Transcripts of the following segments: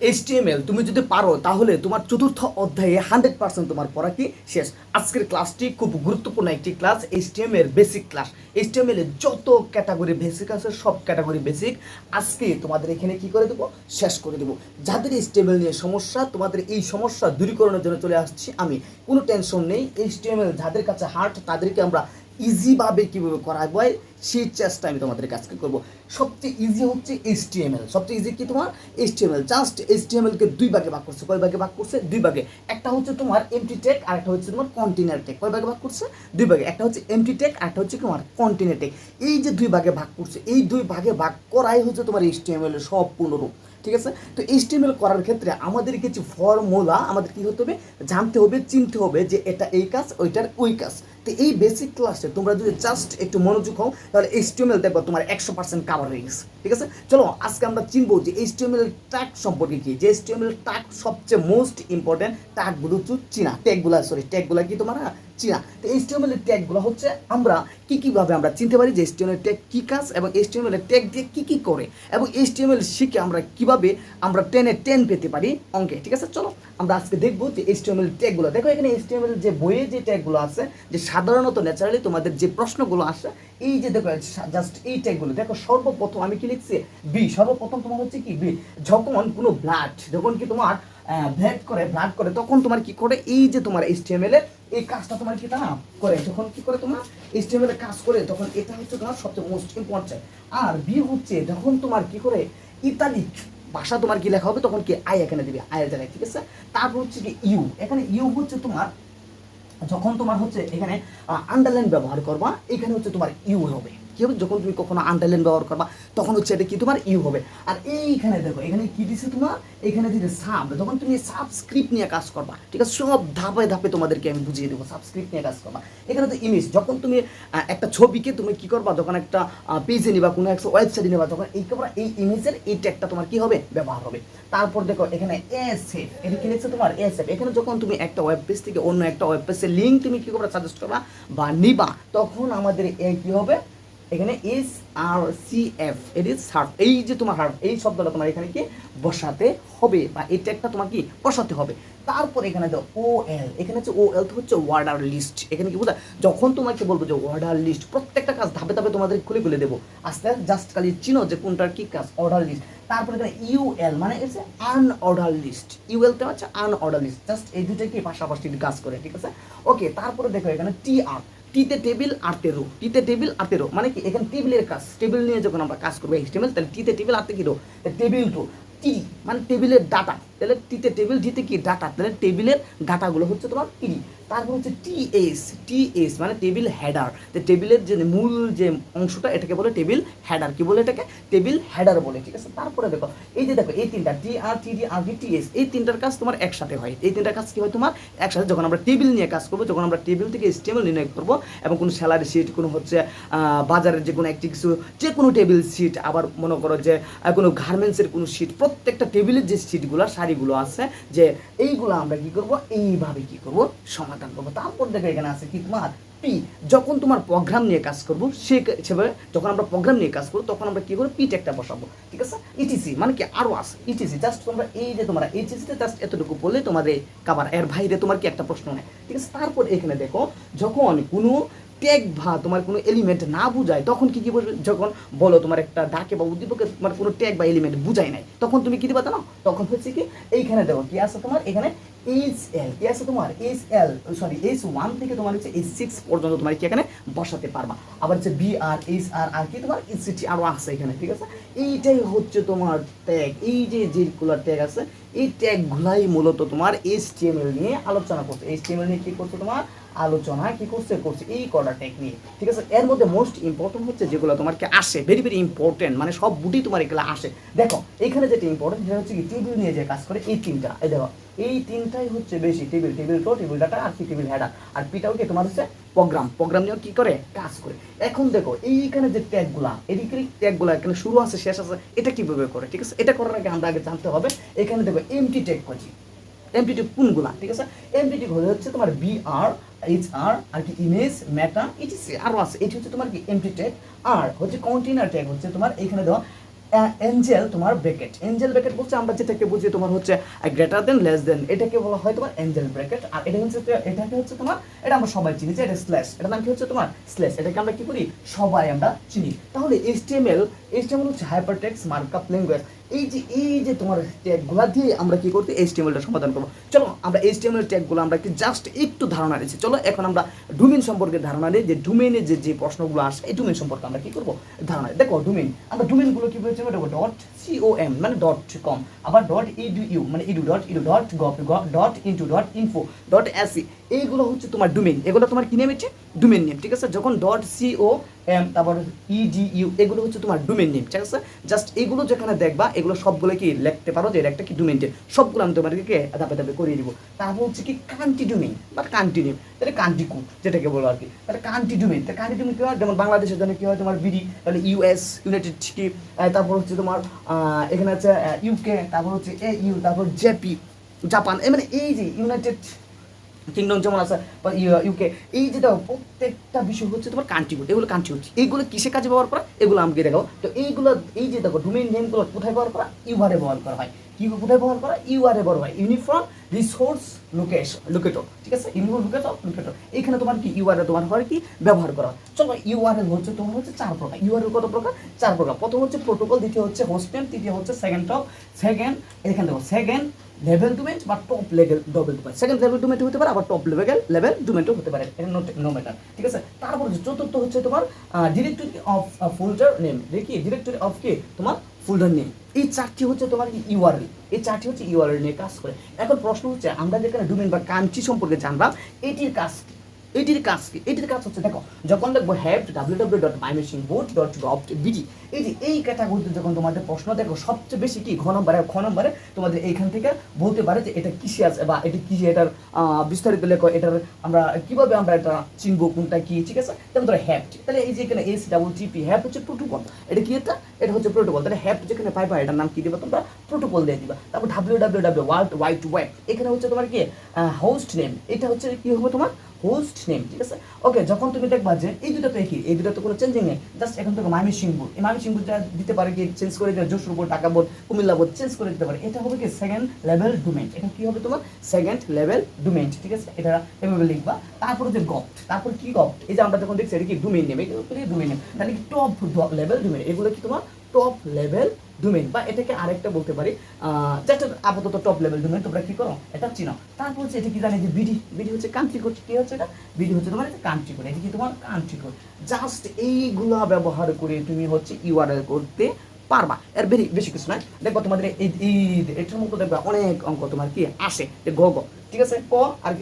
HTML তুমি যদি পারো তাহলে তোমার চতুর্থ অধ্যায়ে 100% তোমার পড়া কি শেষ। আজকের ক্লাসটি খুব গুরুত্বপূর্ণ একটি class, HTML basic class. HTML এর যত ক্যাটাগরি বেসিক আছে সব ক্যাটাগরি বেসিক আজকে তোমাদের এখানে কি করে দেবো, শেষ করে দেবো। যাদের HTML নিয়ে সমস্যা, তোমাদের এই সমস্যা দূরীকরণের জন্য চলে আসছি আমি। কোনো টেনশন নেই, HTML যাদের কাছে হার্ড তাদেরকে আমরা ইজিভাবে কীভাবে করা হয় সেই চেষ্টা আমি তোমাদের কাছে করবো। সবচেয়ে ইজি হচ্ছে HTML, সবচেয়ে ইজি কি তোমার HTML। জাস্ট HTML-কে দুই ভাগে ভাগ করছে। কয় ভাগে ভাগ করছে? দুই ভাগে। একটা হচ্ছে তোমার এমটি ট্যাগ আর একটা হচ্ছে তোমার কন্টেনার ট্যাগ। কয় ভাগে ভাগ করছে? দুই ভাগে। একটা হচ্ছে এমটি ট্যাগ আর একটা হচ্ছে তোমার কন্টেনার ট্যাগ। এই যে দুই ভাগে ভাগ করছে, এই দুই ভাগে ভাগ করাই হচ্ছে তোমার HTML এর সব পূর্ণরূপ। ঠিক আছে? তো HTML করার ক্ষেত্রে আমাদের কিছু ফর্মুলা আমাদের কী হতে হবে, জানতে হবে, চিনতে হবে যে এটা এই কাজ, ওইটার ওই কাজ। তো এই বেসিক ক্লাসে তোমরা যদি জাস্ট একটু মনোযোগ হও তাহলে HTML দেখবো তোমার 100% কাভার হয়ে গেছে। ঠিক আছে, চলো আজকে আমরা চিনবো যে HTML ট্যাগ সম্পর্কে কি। যে HTML ট্যাগ সবচেয়ে মোস্ট ইম্পর্টেন্ট ট্যাগগুলো হচ্ছে চীনা ট্যাগগুলো কি তোমার চীনা। তো HTML এর ট্যাগগুলো হচ্ছে আমরা কীভাবে আমরা চিনতে পারি যে HTML এর ট্যাগ কী কাজ এবং HTML এর ট্যাগ দিয়ে কী করে, এবং HTML শিখে আমরা কীভাবে আমরা 10 পেতে পারি অঙ্কে। ঠিক আছে, চলো আমরা আজকে দেখবো যে HTML ট্যাগগুলো। দেখো এখানে HTML যে বইয়ে যে ট্যাগগুলো আছে, যে সাধারণত ন্যাচারালি তোমাদের যে প্রশ্নগুলো আসে, এই যে দেখো জাস্ট এই ট্যাগগুলো দেখো। সর্বপ্রথম আমি কি লিখছি? বি। সর্বপ্রথম তোমার হচ্ছে কি বি। যখন কোনো যখন কি তোমার ব্লাড করে তখন তোমার কি করে, এই যে তোমার HTML এর এই কাজটা তোমার কি না করে। যখন কি করে তোমার HTML এর কাজ করে তখন এটা হচ্ছে তোমার সবচেয়ে মোস্ট ইম্পর্টেন্ট। আর বি হচ্ছে যখন তোমার কি করে ইতালিক ভাষা তোমার কি লেখা হবে তখন কি আই এখানে দিবে, আয়ের জায়গায়। ঠিক আছে, তারপর হচ্ছে কি ইউ। এখানে ইউ হচ্ছে তোমার যখন তোমার হচ্ছে এখানে আন্ডারলাইন ব্যবহার করবা, এখানে হচ্ছে তোমার ইউ হবে। কি হবে? যখন তুমি কখনো আন্ডারলাইন ব্যবহার করবা তখন হচ্ছে এটা কি তোমার ইউ হবে। আর এইখানে দেখো এখানে কি দিছে তোমার, এখানে দিছে সাব। যখন তুমি সাবস্ক্রিপ্ট নিয়ে কাজ করবা, ঠিক আছে, সব ধাপে ধাপে তোমাদেরকে আমি বুঝিয়ে দেবো সাবস্ক্রিপ্ট নিয়ে কাজ করবা। এখানে তো ইমেজ, যখন তুমি একটা ছবিকে তুমি কি করবা, যখন একটা পেজে নিবা, কোনো একটা ওয়েবসাইটে নিবা, তখন এই ইমেজের এই ট্যাগটা তোমার কি হবে, ব্যবহার হবে। তারপর দেখো এখানে এসএফ, এটা কি লিখছে তোমার এসএফ। এখানে যখন তুমি একটা ওয়েব পেজ থেকে অন্য একটা ওয়েব পেজের লিঙ্ক তুমি কি করবা, সাজেস্ট করবা বা নিবা, তখন আমাদের কি হবে, এখানে SRCF, এট ইজ সার্ফ। এই যে তোমার হার্ফ, এই শব্দটা তোমার এখানে কি বসাতে হবে, বা এই ট্যাগটা তোমার কি বসাতে হবে। তারপর এখানে দাও OL। এখানে হচ্ছে OL তো হচ্ছে ওয়ার্ডার লিস্ট। এখানে কি বোঝা, যখন তোমাকে বলবো যে ওয়ার্ডার লিস্ট, প্রত্যেকটা কাজ ধাপে ধাপে তোমাদের খুলে দেবো আস্তে আস্তে, জাস্ট খালি চিনো যে কোনটার কি কাজ, অর্ডার লিস্ট। তারপরে এখানে UL মানে হচ্ছে আনঅর্ডার লিস্ট। UL তে হচ্ছে আনঅর্ডার লিস্ট। জাস্ট এই দুটোই কি পাশাপাশি কাজ করে। ঠিক আছে, ওকে। তারপরে দেখো এখানে TR, টিতে টেবিল আর তেরো। টিতে টেবিল আর তেরো মানে কি, এখানে টেবিলের কাজ, টেবিল নিয়ে যখন আমরা কাজ করবো HTML, তাহলে টিতে টেবিল আর কি রো, টেবিল টু। টি মানে টেবিলের ডাটা, তাহলে টিতে টেবিল, ডিতে কি ডাটা, তাহলে টেবিলের ডাটাগুলো হচ্ছে তোমার টি। তারপর হচ্ছে টিএস মানে টেবিল হেডার। তো টেবিলের যে মূল যে অংশটা এটাকে বলে টেবিল হেডার। কি বলে এটাকে? টেবিল হেডার বলে। ঠিক আছে, তারপরে দেখো এই যে দেখো এই তিনটা TR TD RG TS, এই তিনটার কাজ তোমার একসাথে হয়। এই তিনটার কাজ কি হয় তোমার একসাথে, যখন আমরা টেবিল নিয়ে কাজ করবো, যখন আমরা টেবিল থেকে HTML নির্ণয় করবো, এবং কোনো স্যালারি শিট, কোনো হচ্ছে বাজারের যে কোনো একটি কিছু, যে কোনো টেবিল শিট, আবার মনে করো যে কোনো গার্মেন্টসের কোনো শিট, প্রত্যেকটা টেবিলের যে শিটগুলো সারিগুলো আছে, যে এইগুলো আমরা কি করব, এইভাবে কি করব, সমাধান করবো। তারপর দেখো এখানে আছে কি তোমার পি। যখন তোমার প্রোগ্রাম নিয়ে কাজ করবো সেভাবে, যখন আমরা প্রোগ্রাম নিয়ে কাজ করবো তখন আমরা কি করবো, পি ট্যাগটা বসাবো। ঠিক আছে, ইটিসি মানে কি আরও আছে ইটিসি। জাস্ট তোমরা এই যে তোমরা এইচএসিতে জাস্ট এতটুকু বললে তোমাদের কাবার, এর বাইরে তোমার কি একটা প্রশ্ন নেই। ঠিক আছে, তারপর এখানে দেখো যখন কোনো ট্যাগ বা তোমার কোনো এলিমেন্ট না বুঝায় তখন কি বলবে, যখন বলো তোমার একটা ডাকে বা উদ্দীপকে তোমার কোনো ট্যাগ বা এলিমেন্ট বুঝায় নাই, তখন তুমি কি দিবা জানো, তখন হচ্ছে কি এইখানে দেখো কি আছে তোমার, এখানে HL কি আছে তোমার, H1 থেকে তোমার হচ্ছে H6 পর্যন্ত তোমার কি এখানে বসাতে পারবা। আবার হচ্ছে BR HR আর কি তোমার ECT আরও আছে এখানে। ঠিক আছে, এইটাই হচ্ছে তোমার ট্যাগ। এই যে যেগুলো ট্যাগ আছে, এই ট্যাগগুলাই মূলত তোমার HTML নিয়ে আলোচনা করছে। HTML নিয়ে কি করছে তোমার আলোচনা কি করছে এই কটা টেকনিক। ঠিক আছে, এর মধ্যে মোস্ট ইম্পর্টেন্ট হচ্ছে যেগুলো তোমাকে আসে, ভেরি ভেরি ইম্পর্টেন্ট, মানে সব বুটি তোমার এগুলো আসে। দেখো এখানে যেটা ইম্পর্টেন্ট সেটা হচ্ছে কি টেবিল নিয়ে যে কাজ করে, এই তিনটা, এই দেখো এই তিনটাই হচ্ছে বেশি, টেবিল টো, টেবিল ডাটা আর কি টেবিল হেডার। আর পিটাও কি তোমার হচ্ছে প্রোগ্রাম নিয়ে কি করে কাজ করে। এখন দেখো এইখানে যে ট্যাগগুলা, এদিকে ট্যাগগুলা এখানে শুরু আছে শেষ আছে, এটা কিভাবে করে। ঠিক আছে, এটা করার আগে আমরা আগে জানতে হবে এখানে দেখো এমটি ট্যাগ করছি। এমটিটি কোনগুলা, ঠিক আছে, এমটিটি হচ্ছে তোমার BR HR আর কি ইমেজ মেটা ইটিসি আরও আছে। এটি হচ্ছে তোমার কি এমটি ট্যাগ। আর হচ্ছে কন্টেনার ট্যাগ হচ্ছে তোমার এখানে দেওয়া এঞ্জেল তোমার ব্র্যাকেট। এঞ্জেল ব্র্যাকেট বলছে আমরা যেটাকে বুঝি তোমার হচ্ছে গ্রেটার দেন লেস দেন, এটাকে বলা হয় তোমার এঞ্জেল ব্র্যাকেট। আর এটাকে হচ্ছে তোমার, এটা আমরা সবাই চিনি যে এটা স্ল্যাশ, এটার নাম কি হচ্ছে তোমার স্ল্যাশ। এটাকে আমরা কি করি, সবাই আমরা চিনি। তাহলে এইচটিএমএল হচ্ছে হাইপারটেক্সট মার্কআপ ল্যাঙ্গুয়েজ। এই যে তোমার ট্যাগগুলো দিয়ে আমরা কি করতে এইচটিএমএলটা সমাধান করবো। চলো আমরা এইচটিএমএল ট্যাগগুলো আমরা কি জাস্ট একটু ধারণা নিচ্ছি। চলো এখন আমরা ডোমেইন সম্পর্কে ধারণা নিই, যে ডোমেইনে যে প্রশ্নগুলো আসে এই ডোমেইন সম্পর্কে আমরা কি করবো ধারণা। দেখো ডোমেইন, আমরা ডোমেইনগুলো কি বলছি, .com মানে .com, আবার .edu মানে edu.gov.in.info .se, এইগুলো হচ্ছে তোমার ডোমেইন। এগুলো তোমার কি নেম, ডোমেইন নেম, ঠিক আছে। যখন .com তারপর edu এগুলো হচ্ছে তোমার ডোমেইন নেম, ঠিক আছে। জাস্ট এগুলো যেখানে দেখবা এগুলো সবগুলো কি লিখতে পারো যে এটা একটা কি ডোমেইন নেম, সবগুলো আমি তোমাদেরকে ধাপে ধাপে করিয়ে দিব। তারপর হচ্ছে কি কান্ট্রি ডোমেইন বা কান্ট্রি নেম, তাহলে কান্ট্রি কোড যেটাকে বলো আর কি, তাহলে কান্ট্রি ডোমেইন। তাহলে কান্ট্রি ডোমেইন কি হয়, যেমন বাংলাদেশের জন্য কি হয় তোমার বিডি, তাহলে ইউএস ইউনাইটেড কি, তারপর হচ্ছে তোমার এখানে আছে ইউকে, তারপর হচ্ছে EU, তারপর জেপি জাপান, মানে এই যে ইউনাইটেড কিংডম যেমন আছে বা ইউকে, এই যেটা প্রত্যেকটা বিষয় হচ্ছে তোমার কান্ট্রি কোড, এগুলো কান্ট্রি কোড। এইগুলো কিসে কাজে ব্যবহার করা এগুলো আমাকে দেখাও। তো এইগুলো এই যে দেখো ডোমেইন নেমগুলো কোথায় ব্যবহার করা, ইউআরএ ব্যবহার করা হয়। কি কোথায় ব্যবহার করা, ইউআরএ ব্যবহার হয়, ইউনিফর্ম রিসোর্স লোকেটর, ঠিক আছে, ইউনিফর্ম লোকেটর। এইখানে তোমার কি ইউআরএ তোমার হয় কি ব্যবহার করা হয়। চলো ইউআরএল হচ্ছে তোমার হচ্ছে 4 প্রকার। ইউআরএল কত প্রকার, 4 প্রকার। প্রথম হচ্ছে প্রোটোকল, দ্বিতীয় হচ্ছে হোস্ট নেম, তৃতীয় হচ্ছে এখানে দেখো সেকেন্ড লেভেল ডোমেইন বা top level domain. Second level domain হতে পারে, আবার টপ লেভেল ডোমেইনও হতে পারে, এটা নো ম্যাটার, ঠিক আছে। তারপর চতুর্থ হচ্ছে তোমার ডিরেক্টরি অফ ফোল্ডার নেম, দেখি ডিরেক্টরি অফ কি তোমার ফোল্ডার নেম। এই 4টি হচ্ছে তোমার কি ইউআরএল, এই 4টি হচ্ছে ইউআরএল নিয়ে কাজ করে। এখন প্রশ্ন হচ্ছে আমরা যেখানে ডোমেইন বা কান্ট্রি সম্পর্কে জানলাম, এটির কাজ কি, এটির কাজ হচ্ছে দেখো, যখন দেখবো হ্যাভ www.mymissionboard.gov.bd, এই ক্যাটাগরিতে যখন তোমাদের প্রশ্ন দেখো সবচেয়ে বেশি কি খ নম্বরে তোমাদের এইখান থেকে বলতে পারে যে এটা কিসে আছে বা এটা কি, এটার বিস্তারিত লেখো, এটার আমরা কিভাবে আমরা এটা চিনবো কোনটা কি, ঠিক আছে। যেমন ধরো হ্যাভ, তাহলে এই যে এখানে HTTP হ্যাভ হচ্ছে প্রোটোকল, এটা কি, এটা হচ্ছে প্রোটোকল। তাহলে হ্যাভ যেখানে পাইবা এটার নাম কি দিবা তোমরা, প্রোটোকল দিয়ে দিবা। তারপর www ওয়ার্ল্ড ওয়াইড ওয়েব, এখানে হচ্ছে তোমার কি হোস্ট নেম, এটা হচ্ছে কি হবে তোমার হোস্ট নেম, ঠিক আছে। ওকে, যখন তুমি দেখবা যে এই দুটো তো একই, এই দুটো তো কোনো চেঞ্জিং নেই, জাস্ট এখন থেকে ময়মনসিংহ, এই ময়মনসিংহটা দিতে পারে কি চেঞ্জ করে দিতে, Jessore board, Dhaka board, Comilla board change করে দিতে পারে। এটা হবে কি সেকেন্ড লেভেল ডোমেইন, এটা কি হবে তোমার সেকেন্ড লেভেল ডোমেইন, ঠিক আছে। এটা এভাবে লিখবা। তারপর যে গপ্ট, তারপর কি গপ্ট, এই যে আমরা যখন দেখছি এটা কি ডোমেইন নেম, এগুলো কি ডোমেইন নেম, তাহলে কি টপ লেভেল ডোমেইন, এগুলো কি তোমার টপ লেভেল ডোমেইন, বা এটাকে আরেকটা বলতে পারি যেটা আপাতত টপ লেভেল ডোমেইন, তোমরা কি করো এটা চিনো। তারপর হচ্ছে এটা কি জানি যে বিডি হচ্ছে কান্ট্রি কোড, কি হচ্ছে এটা বিডি হচ্ছে তোমার এটা কান্ট্রি কোড, এটা কি তোমার কান্ট্রি কোড। জাস্ট এইগুলা ব্যবহার করে তুমি হচ্ছে ইউআরএল করতে পারবা, এর বেশি কিছু নয়। দেখবো তোমাদের এই এটার মতো দেখবা অনেক অঙ্ক তোমার কি আসে, যে গ, ঠিক আছে, ক আর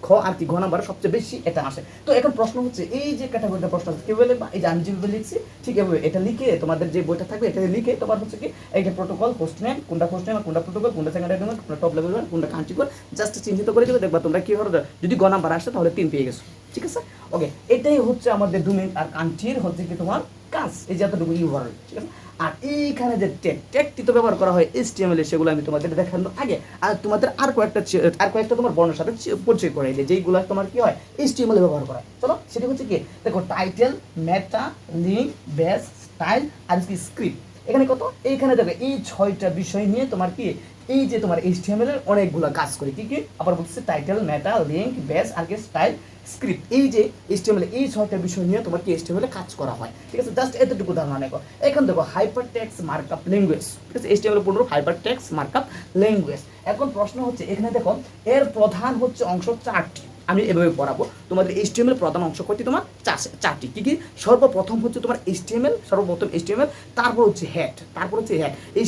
খ আর কি ঘ নাম্বার সবচেয়ে বেশি এটা আসে। তো এখন প্রশ্ন হচ্ছে এই যে ক্যাটাগরিটা প্রশ্ন আছে কিভাবে লিখবা, এই যে আমি যেভাবে লিখছি ঠিক এভাবে এটা লিখে তোমাদের যে বইটা থাকবে এটা লিখে তোমার হচ্ছে কি এইটা প্রোটোকল, হোস্ট নেম, কোনটা হোস্ট নেম, কোনটা প্রোটোকল, কোনটা সেকেন্ডারি ডোমেইন, কোনটা টপ লেভেল, কোনটা কান্ট্রি কোড, জাস্ট চিহ্নিত করে দেবে। দেখবা তোমরা কি হবে, যদি গ নাম্বার আসে তাহলে 3 পেয়ে গেছো, ঠিক আছে। ওকে, এটাই হচ্ছে আমাদের ডোমেইন আর কান্ট্রির হচ্ছে কি তোমার কাজ, এই যে এতটুকু ইউআরএল, ঠিক আছে। আর এইখানে যে ট্যাগটি তো ব্যবহার করা হয় HTML এ, সেগুলো আমি তোমাদের দেখানোর আগে আর তোমাদের আর কয়েকটা তোমার বর্ণের সাথে পরিচয় করে দিই, যেইগুলো তোমার কি হয় HTML এ ব্যবহার করা হয়। চলো সেটা হচ্ছে কি, দেখো টাইটেল, মেটা, লিঙ্ক, বেস, স্টাইল আর কি স্ক্রিপ্ট। এখানে কত, এইখানে দেখো এই 6টা বিষয় নিয়ে তোমার কি এই যে তোমার HTML এর অনেকগুলো কাজ করে, কি আবার বলছে টাইটেল, মেটা, লিঙ্ক, বেস আর কি স্টাইল, স্ক্রিপ্ট। এই যে HTML এই 6টা বিষয় নিয়ে তোমার কি HTML এ কাজ করা হয়, ঠিক আছে। জাস্ট এতটুকু ধারণা নেব। এখন দেখো হাইপারটেক্সট মার্কআপ ল্যাঙ্গুয়েজ, ঠিক আছে, HTML 15 হাইপারটেক্সট মার্কআপ ল্যাঙ্গুয়েজ। এখন প্রশ্ন হচ্ছে এখানে দেখো এর প্রধান হচ্ছে অংশ 4টি, আমি এভাবে পড়াবো। তোমাদের HTML প্রধান অংশ কয়টি, তোমার 4টি। কি সর্বপ্রথম হচ্ছে তোমার HTML, তারপর হচ্ছে হেড,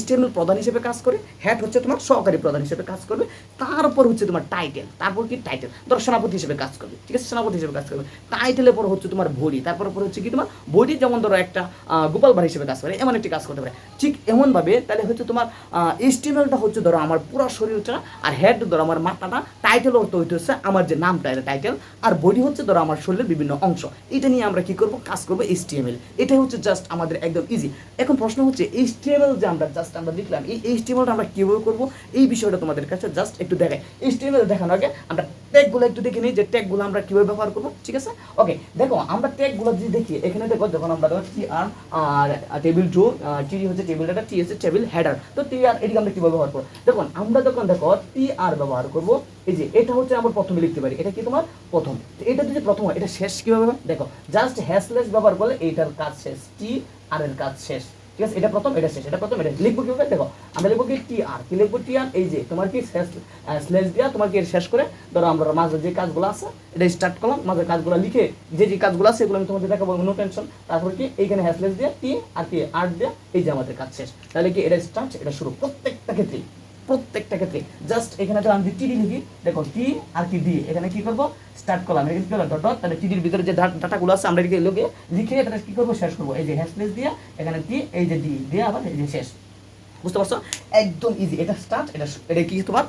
HTML প্রধান হিসেবে কাজ করে, হেড হচ্ছে তোমার সহকারী প্রধান হিসেবে কাজ করবে, তারপর হচ্ছে তোমার টাইটেল, তারপর কি টাইটেল ধরো সেনাপতি হিসেবে কাজ করবে, ঠিক আছে, সেনাপতি হিসেবে কাজ করবে। টাইটেলের পর হচ্ছে তোমার বডি, তারপর হচ্ছে কি তোমার বডি, যেমন ধরো একটা গোপাল ভাড় হিসেবে কাজ করে, এমন একটি কাজ করতে পারে। ঠিক এমনভাবে তাহলে হচ্ছে তোমার HTMLটা হচ্ছে ধরো আমার পুরো শরীরটা, আর হেড ধরো আমার মাথাটা, টাইটেল অর্থ হচ্ছে আমার যে নামটা এটা টাইটেল, আর বডি হচ্ছে ধরো আমার শরীরের বিভিন্ন অংশ। এটা নিয়ে আমরা কি করব, কাজ করব HTML। এটাই হচ্ছে জাস্ট আমাদের একদম ইজি। এখন প্রশ্ন হচ্ছে HTML যে আমরা লিখলাম, এই HTMLটা আমরা কিভাবে করব, এই বিষয়টা তোমাদের কাছে জাস্ট একটু দেখাই। HTML দেখানোর আগে আমরা ট্যাগগুলো একটু দেখে নিই যে ট্যাগগুলো আমরা কিভাবে ব্যবহার করবো, ঠিক আছে। ওকে, দেখো আমরা ট্যাগগুলো যদি দেখি এখানে দেখো, যখন আমরা দেখো টি আর টেবিল টু, টি হচ্ছে টেবিল ডাটা, টি হচ্ছে টেবিল হেডার, তো টি আর এটিকে আমরা কিভাবে ব্যবহার করবো, দেখুন আমরা যখন দেখো টি আর ব্যবহার করবো, এই যে এটা হচ্ছে আমরা প্রথমে লিখতে পারি, এটা কি তোমার প্রথম, এটা যদি প্রথম হয় এটা শেষ কিভাবে হবে, দেখো জাস্ট হ্যাশলেস ব্যবহার করলে এইটার কাজ শেষ, টি আর এর কাজ শেষ, ঠিক আছে। এটা প্রথম, এটা শেষ, এটা প্রথম, এটা লিখবো কিভাবে, দেখো আমরা লিখবো কি টি আর, কি লিখবো টি আর, এই যে তোমার কি স্লেশ দিয়া তোমার কি শেষ করে, ধরো আমরা মাঝে যে কাজগুলো আছে এটা স্টার্ট করলাম, মাঝে কাজগুলো লিখে যে যে কাজগুলো আছে এগুলো আমি তোমাদের দেখাবো, নো টেনশন। তারপর কি এইখানে হ্যাশলেস দিয়ে টি আর কি আর দিয়ে এই যে আমাদের কাজ শেষ, তাহলে কি এটা স্টার্ট, এটা শুরু, প্রত্যেকটা ক্ষেত্রে জাস্ট এখানে তো আমি টিডি লিখি, দেখো টি আর কি ডি, এখানে কি করবো স্টার্ট করলাম, এখানে কি করলাম ডট ডট, তাহলে টিডির ভিতরে যে ডাটাগুলো আছে আমরা এটাকে লিখে এটা কি করবো শেষ করবো, এই যে হ্যাশলেস দিয়ে এখানে টি, এই যে ডি দিয়ে আবার এই যে শেষ, বুঝতে পারছো, একদম ইজি, এটা স্টার্ট, এটা কি তোমার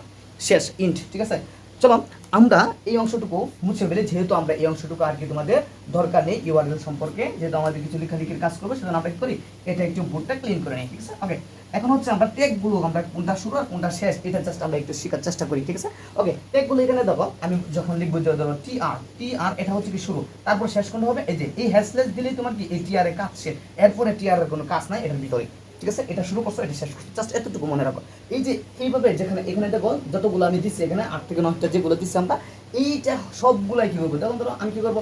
শেষ, ইন্ট, ঠিক আছে। চলো আমরা এই অংশটুকু মুছে ফেলে, যেহেতু আমরা এই অংশটুকু আর কি তোমাদের দরকার নেই ইউআরএল সম্পর্কে, যেহেতু আমাদের কিছু লেখালেখির কাজ করবো, সেজন্য আমরা কি করি এটা একটু বোর্ডটা ক্লিন করে নিই, ঠিক আছে। ওকে, এখন হচ্ছে আমরা ট্যাগগুলো আমরা কোনটা শুরু আর কোনটা শেষ এটা জাস্ট আমরা একটু শেখার চেষ্টা করি, ঠিক আছে। ওকে, ট্যাগগুলো এখানে দেখো আমি যখন লিখবো, ধরো টি আর এটা হচ্ছে কি শুরু, তারপর শেষ কোনটা হবে, এই যে এই হ্যাশলেস দিলেই তোমার কি এই টি আর এর কাজ শেষ, এরপরে টি আর এর কোনো কাজ নাই এটার ভিতরে, ঠিক আছে। এটা শুরু করছো, এটা শেষ করছো, জাস্ট এতটুকু মনে রাখো। এই যে এইভাবে যেখানে এখানে দেখো যতগুলো আমি দিচ্ছি, এখানে 8 থেকে 9টা যেগুলো দিচ্ছি আমরা, এইটা সবগুলাই কি করবো, তখন ধরো আমি কি করবো,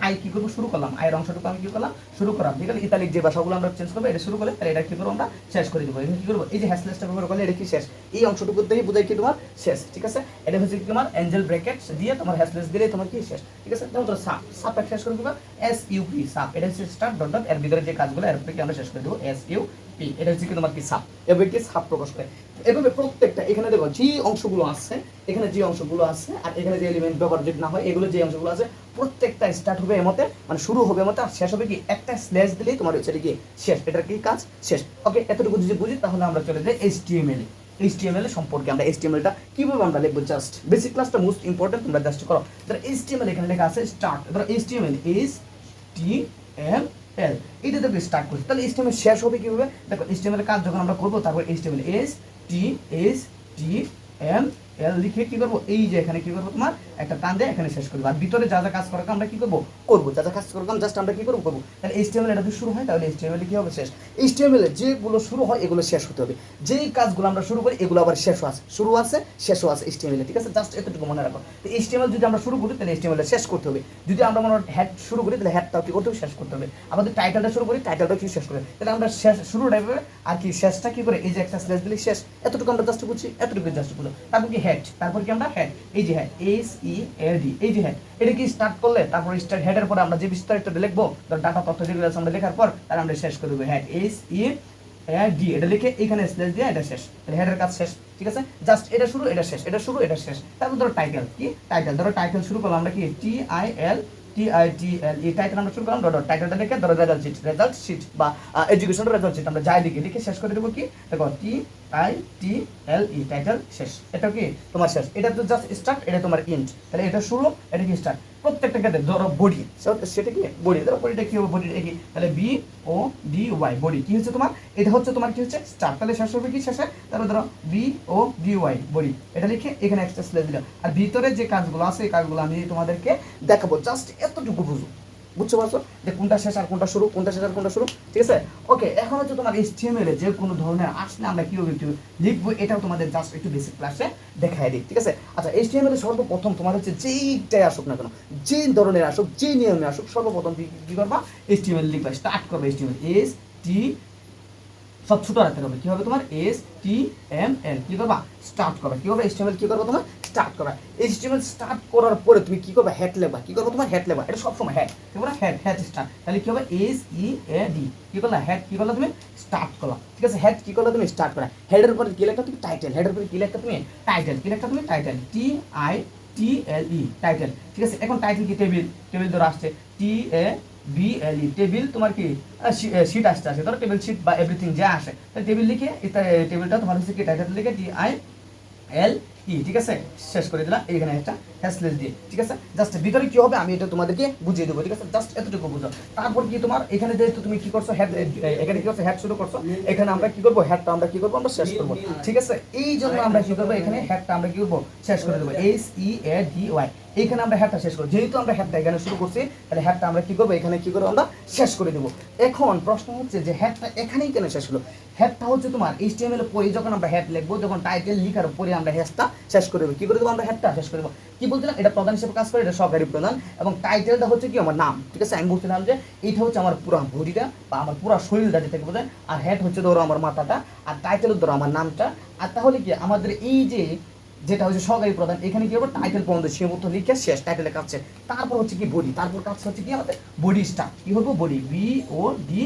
আই কি করবো শুরু করলাম, আয়ের অংশটুকু আমি কি করলাম শুরু করলাম, ঠিক আছে। ইতালিক যে ভাষাগুলো আমরা চেঞ্জ করবো, এটা শুরু করলে তাহলে এটা কি করবো আমরা শেষ করে দেবো, এখানে কি করবো এই যে হ্যাশলেসটা ব্যবহার করলে এটা কি শেষ, এই অংশটুকু দিয়ে বোঝাই কি তোমার শেষ, ঠিক আছে। এটা হচ্ছে কি তোমার অ্যাঞ্জেল ব্র্যাকেট দিয়ে তোমার হ্যাশলেস দিলে তোমার কি শেষ, ঠিক আছে। যেমন ধরো সাপ শেষ করে দেবো SUP, সাপ, এটা হচ্ছে স্টার্ট ডট ডট, এর ভিতরে যে কাজগুলো এর উপরে কি আমরা শেষ করে দেবো SUP, এটা হচ্ছে কি তোমার কি সাপ, এভাবে কি সাপ প্রকাশ করে। এভাবে প্রত্যেকটা এখানে দেখো যে অংশগুলো আছে, এখানে যে অংশগুলো আছে আর এখানে যে এলিমেন্ট ব্যবহার যদি না হয়, এগুলো যে অংশগুলো আছে প্রত্যেকটা স্টার্ট হবে এমতে, মানে শুরু হবে এমতে, আর শেষ হবে কি একটা স্ল্যাশ দিলেই তোমার হচ্ছে কি শেষ, এটার কি কাজ শেষ। ওকে, এতটুকু যদি বুঝি তাহলে আমরা চলে যাই HTML সম্পর্কে। আমরা HTMLটা কিভাবে আমরা লিখবো, জাস্ট বেসিক ক্লাসটা মোস্ট ইম্পর্টেন্ট, তোমরা জাস্ট করো। ধরো HTML এখানে লেখা আছে স্টার্ট, ধরো HTML HTML এটা দেখো স্টার্ট করছি, তাহলে HTML শেষ হবে কিভাবে, দেখো HTML এর কাজ যখন আমরা করবো, তারপর HTML HTML লিখে কি করবো, এই যে এখানে কি করবো তোমার একটা টান দিয়ে এখানে শেষ করবো, আর ভিতরে যা যা কাজ করার আমরা কি করবো যা যা কাজ করার জাস্ট আমরা কি করবো তাহলে HTML এটা যদি শুরু হয় তাহলে HTML কি হবে শেষ, HTML এর যেগুলো শুরু হয় এগুলো শেষ হতে হবে, যেই কাজগুলো আমরা শুরু করি এগুলো আবার শেষও আছে, শেষও আছে HTML, ঠিক আছে। জাস্ট এতটুকু মনে রাখো। তো HTML যদি আমরা শুরু করি তাহলে HTML শেষ করতে হবে, যদি আমরা মনে হেড শুরু করি তাহলে হেডটাও কি করতে হবে শেষ করতে হবে, আমাদের টাইটেলটা শুরু করি টাইটেলটা কি শেষ করে, তাহলে আমরা শেষ শুরুটা এভাবে আর কি শেষটা কি করে এই যে একটা স্ল্যাশ দিলে শেষ, এতটুকু আমরা জাস্ট বুঝছি, এতটুকু জাস্ট বুঝো। তারপর কি হেড, তারপর কি আমরা হেড, এই যে হেড SEAD, এই যে হেড, এটা কি স্টার্ট করলে তারপর স্টার্ট হেডের পরে আমরা যে বিস্তারিত লিখবো, ডাটা তথ্য যেগুলো আছে আমরা লেখার পর তাহলে আমরা শেষ করে দেবো হেড SEAD, এটা লিখে এখানে স্ল্যাশ দিয়ে এটা শেষ, তাহলে হেডের কাজ শেষ, ঠিক আছে। জাস্ট এটা শুরু এটা শেষ, এটা শুরু এটা শেষ। তারপর ধরো টাইটেল, কি টাইটেল, ধরো টাইটেল শুরু করলাম আমরা কি TITLE, টাইটেল আমরা শুরু করলাম ডট টাইটেলটা লিখে ধরো রেজাল্ট শিট বা এডুকেশন রেজাল্ট শিট আমরা যাই লিখে শেষ করে দেবো কি, দেখো TITLE, টাইটেল শেষ, এটা কি তোমার শেষ, এটা তো জাস্ট স্টার্ট, এটা তোমার ইন্ড, তাহলে এটা শুরু এটা কি স্টার্ট। প্রত্যেকটা ক্ষেত্রে ধরো বডি, সেটা কি বডি, ধরো বডিটা কি হবে, বডিটা কি তাহলে BODY, বডি কি হচ্ছে তোমার, এটা হচ্ছে তোমার কি হচ্ছে স্টার্ট, তাহলে শেষ হবে কি শেষে, তারপর ধরো BODY, বডি, এটা লিখে এখানে একটা স্ল্যাশ দিলাম, আর ভিতরে যে কাজগুলো আছে এই কাজগুলো আমি তোমাদেরকে দেখাবো, জাস্ট এতটুকু বুঝতে পারছো যে কোনটা শেষ আর কোনটা শুরু, কোনটা শেষ আর কোনটা শুরু, ঠিক আছে। ওকে, এখন হচ্ছে তোমার HTML এ যে কোনো ধরনের আসলে আমরা কিভাবে একটু লিখবো এটাও তোমাদের জাস্ট একটু বেসিক ক্লাসে দেখাই দিই, ঠিক আছে। আচ্ছা, HTML এ সর্বপ্রথম তোমার হচ্ছে যেইটাই আসুক না কেন, যে ধরনের আসুক, যে নিয়মে আসুক, সর্বপ্রথম কি করবা HTML লিখবা, স্টার্ট করবে HTML সব ছোট রাখতে হবে, কি হবে তোমার HTML, কি করবা স্টার্ট করবা, কি হবে HTML কি করবা তোমার স্টার্ট করবা, HTML স্টার্ট করার পরে তুমি কি করবা হেড লেবা, কি করবা তোমার হেড লেবা, এটা সবসময় হেড, কি করবা হেড স্টার্ট, তাহলে কি হবে SEAD, কি করলা হেড, কি করলা তুমি স্টার্ট করলা, ঠিক আছে। হেড কি করলা তুমি স্টার্ট করা, হেডের উপরে কি লেখা তুমি টাইটেল, হেডের উপরে কি লেখা তুমি টাইটেল, কি লেখা তুমি টাইটেল TITLE, টাইটেল, ঠিক আছে। এখন টাইটেল কি টেবিল ধরে আসছে TABLE, টেবিল তোমার কি শিট আসছে ধরো টেবিল শিট বা এভরিথিং যা আসে, তাহলে টেবিল লিখে টেবিলটা তোমার হচ্ছে কি টাইটেল লিখে TILE ঠিক আছে, শেষ করে দিলাম এখানে একটা হ্যাশলেস দিয়ে, ঠিক আছে। জাস্ট ভিতরে কি হবে আমি এটা তোমাদেরকে বুঝিয়ে দেবো, ঠিক আছে, জাস্ট এতটুকু বুঝো। তারপর কি তোমার এখানে যেহেতু তুমি কি করছো হেড, এখানে কি করছো হেড শুরু করছো, এখানে আমরা কি করবো হেডটা আমরা কি করবো আমরা শেষ করবো, ঠিক আছে। এই জন্য আমরা কি করবো এখানে হেডটা আমরা কি করবো শেষ করে দেবো, SEADY। এইখানে আমরা হেডটা শেষ করবো, যেহেতু আমরা হেডটা এখানে শুরু করছি তাহলে হেডটা আমরা কি করবো এখানে কি করবো আমরা শেষ করে দেবো। এখন প্রশ্ন হচ্ছে যে হেডটা এখানেই কেন শেষ হলো? হেডটা হচ্ছে তোমার HTML এর পরে যখন আমরা হেড লিখবো, যখন টাইটেল লিখার পরে আমরা হেডটা শেষ করে দেবো, কি করে দেবো আমরা হেডটা শেষ করে দেবো। কি বলছিলাম, এটা প্রধান হিসেবে কাজ করে, এটা সহকারী প্রধান, এবং টাইটেলটা হচ্ছে কি আমার নাম, ঠিক আছে। আমি বলছিলাম যে এইটা হচ্ছে আমার পুরো বডিটা বা আমার পুরো শরীরটা যেটাকে বোঝায়, আর হেড হচ্ছে ধরো আমার মাথাটা, আর টাইটেল ধরো আমার নামটা। আর তাহলে কি আমাদের এই যে যেটা হচ্ছে সহকারী প্রধান, এখানে কি হবে টাইটেল পর্যন্ত সীমাবদ্ধ লিখে শেষ, টাইটেলের কাজ শেষ। তারপর হচ্ছে কি বডি, তারপর কাজ হচ্ছে কি আমাদের বডি স্টার্ট, কি হবে বডি BODY,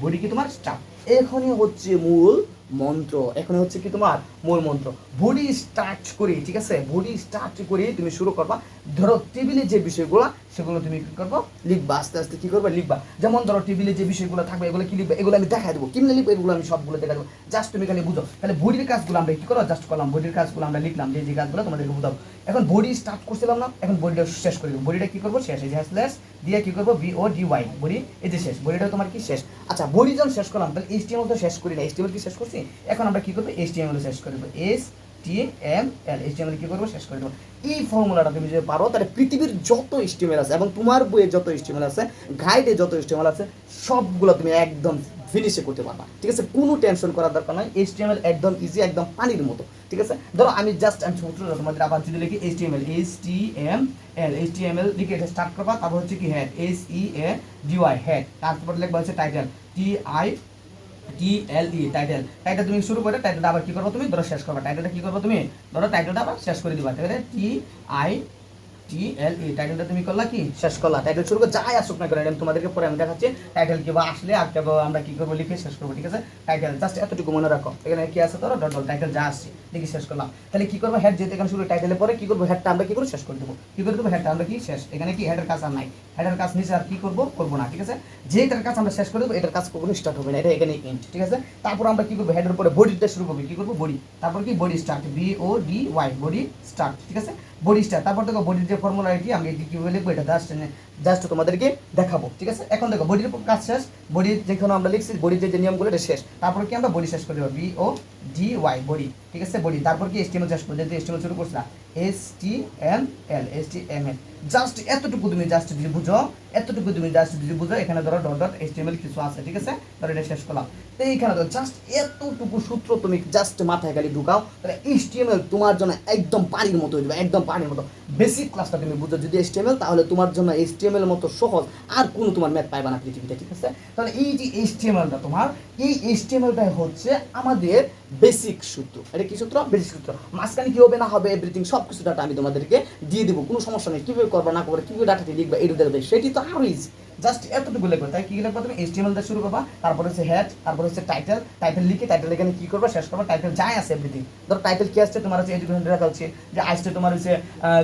বডি কি তোমার স্টার্ট। এখানে হচ্ছে মূল মন্ত্র, এখানে হচ্ছে কি তোমার মূল মন্ত্র। বডি স্টার্ট করে, ঠিক আছে, বডি স্টার্ট করে তুমি শুরু করবা। ধরো টেবিলে যে বিষয়গুলো সেগুলো তুমি কি করবো লিখবা, আস্তে আস্তে কি করবে লিখবা। যেমন ধরো টেবিলে যে বিষয়গুলো থাকবে এগুলো কি লিখবে, এগুলো আমি দেখা দেবো কিভাবে লিখবো, এগুলো আমি সবগুলো দেখা দেবো, জাস্ট তুমি খালি বুঝো। তাহলে বডির কাজগুলো আমরা কি করবো জাস্ট করলাম, বডির কাজগুলো আমরা লিখলাম, যে যে কাজগুলো তোমাদেরকে বুঝাবো। এখন বডি স্টার্ট করছিলাম না, এখন বডিটা শেষ করে দেবো। বডিটা কি করবো শেষ, এই যে হ্যাশলেস দিয়ে কি করবো BODY, বডি এই যে শেষ, বডিটা তোমার কি শেষ। আচ্ছা বডি যখন শেষ করলাম তাহলে HTML তো শেষ করি না, HTML কি শেষ করছি, এখন আমরা কি করবো HTML শেষ করে দেবো, HTML কি করবো শেষ করে দেবো। এই ফর্মুলাটা তুমি যদি পারো তাহলে পৃথিবীর যত HTML আছে এবং তোমার বইয়ে যত HTML আছে, গাইডে যত HTML আছে, সবগুলো তুমি একদম ফিনিশে করতে পারবা, ঠিক আছে। কোনো টেনশন করার দরকার নয়, HTML একদম ইজি, একদম পানির মতো, ঠিক আছে। ধরো আমি জাস্ট সূত্রটা তোমাদের আবার যদি লিখি HTML লিখে এটা স্টার্ট করবা, তারপর হচ্ছে কি হেড SEADY হেড, তারপর লিখবা হচ্ছে টাইটেল TITLE টাইটেল। টাইটেল তুমি শুরু করে টাইটেলটা আবার কি করবো তুমি ধরো শেষ করবা, টাইটেলটা কি করবো তুমি ধরো টাইটেলটা আবার শেষ করে দিবা, ঠিক আছে। TITLE টাইটেলটা তুমি করলা কি শেষ করলা, টাইটেল শুরু করে যাই আসুক না করে আমি তোমাদেরকে পরে আমি দেখাচ্ছি টাইটেল কি বা আসলে আর কেবল আমরা কি করবো লিখে শেষ করবো, ঠিক আছে। টাইটেল জাস্ট এতটুকু মনে রাখো, এখানে কি আছে ধরো ডট ডট টাইটেল যা আসছে লিখে শেষ করলাম। তাহলে কি করবো হেড যেহেতু এখানে শুরু টাইটেলের পরে কি করবো হেডটা আমরা কি করে শেষ করে দেবো, কি করে দেবো হেডটা আমরা কি শেষ, এখানে কি হেডের কাজ আর নাই, হেডের কাজ নিচে আর কি করবো করবো না, ঠিক আছে। যেটার কাজ আমরা শেষ করে দেবো এটার কাজ কখনো স্টার্ট হবে না, এটা এখানে এন্ড, ঠিক আছে। তারপর আমরা কি করবো হেডের পরে বডিটা শুরু করবো, কি করবো বডি, তারপর কি body start BODY body start, ঠিক আছে, বডি স্টার্ট। তারপর দেখো বডির যে ফর্মুলা এটি আমি এটি কিভাবে লিখবো এটা জাস্ট তোমাদেরকে দেখাবো, ঠিক আছে। এখন দেখো বডির কাজ শেষ, বডির যেখানে আমরা লিখছি বডির যে নিয়মগুলো এটা শেষ, তারপর কি আমরা বডি শেষ করে দেবো BODY বডি, ঠিক আছে বডি। তারপর কি HTML শেষ করে যেহেতু HTML শুরু করছিলাম HTML জাস্ট এতটুকু তুমি জাস্ট যদি বুঝো, এতটুকু তুমি জাস্ট যদি বুঝো, এখানে ধরো ডট ডট HTML কিছু আছে, ঠিক আছে, ধরো এটা শেষ করলাম। তো এইখানে তো জাস্ট এতটুকু সূত্র তুমি জাস্ট মাথায় খালি ঢুকাও, তাহলে HTML তোমার জন্য একদম পানির মতো হয়ে যাবে, একদম পানির মতো। বেসিক ক্লাসটা তুমি বুঝো যদি HTML, তাহলে তোমার জন্য HTML মতো সহজ আর কোনো তোমার ম্যাথ পাইবা না পৃথিবীতে, ঠিক আছে। তাহলে এই যে HTMLটা তোমার, এই HTMLটাই হচ্ছে আমাদের বেসিক সূত্র। এটা কি সূত্র? বেসিক সূত্র। মাঝখানে কি হবে না হবে এভরিথিং সব কিছু ডাটা আমি তোমাদেরকে দিয়ে দেবো, কোনো সমস্যা নেই। কীভাবে করবা না করবে, কীভাবে ডাটাটি লিখবা এই দেখবে, সেটি তো আরও ইজি। জাস্ট এতটুকু লিখবে, তাই কি লিখবা তুমি HTML দিয়ে শুরু করবা, তারপর হচ্ছে হেড, তারপর হচ্ছে টাইটেল লিখে টাইটেল এখানে কি করবা শেষ করবা, টাইটেল যাই আছে এভরিথিং। ধরো টাইটেল কি আসছে তোমার হচ্ছে এডুকেশন ডাটা হচ্ছে, যে আসছে তোমার হচ্ছে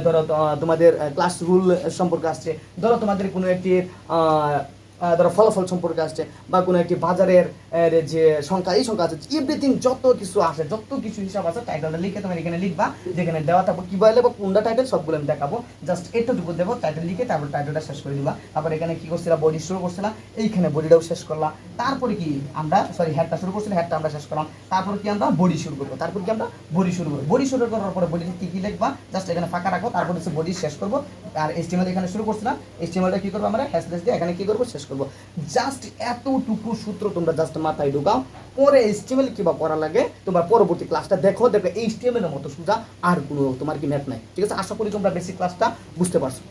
ধরো তোমাদের ক্লাস রুল সম্পর্কে আসছে, ধরো তোমাদের কোনো একটি ধরো ফলাফল সম্পর্কে আসছে, বা কোনো একটি বাজারের যে সংখ্যা এই সংখ্যা আছে, এভরিথিং যত কিছু আসে, যত কিছু হিসাব আছে টাইটেলটা লিখে তোমার এখানে লিখবা, যেখানে দেওয়া থাকবো কী বলে বা কোনটা টাইটেল সবগুলো আমি দেখাবো। জাস্ট এটুকু দেবো, টাইটেল লিখে তারপর টাইটেলটা শেষ করে দিবা। তারপর এখানে কি করছিলাম বডি শুরু করছিলাম, এইখানে বডিটাও শেষ করলাম। তারপরে কি আমরা হেডটা শুরু করছিলাম, হেডটা আমরা শেষ করলাম। তারপর কি আমরা বডি শুরু করবো, তারপর কি আমরা বডি শুরু করবো। বডি শুরু করার পরে বডিতে কী কী লিখবা জাস্ট এখানে ফাঁকা রাখো, তারপর হচ্ছে বডি শেষ করবো। আর HTML এখানে শুরু করছিলাম, HTMLটা কি করবো আমরা হ্যাশলেস দিয়ে এখানে কি করবো শেষ করবো। জাস্ট এতটুকু সূত্র তোমরা জাস্ট মাথায় ঢুকাও, পরে HTML কিবা করা লাগে তোমরা পরবর্তী ক্লাসটা দেখো, HTML এর মতো সোজা আর কোনো তোমার কি ম্যাথ নাই, ঠিক আছে। আশা করি তোমরা বেসিক ক্লাসটা বুঝতে পারছো।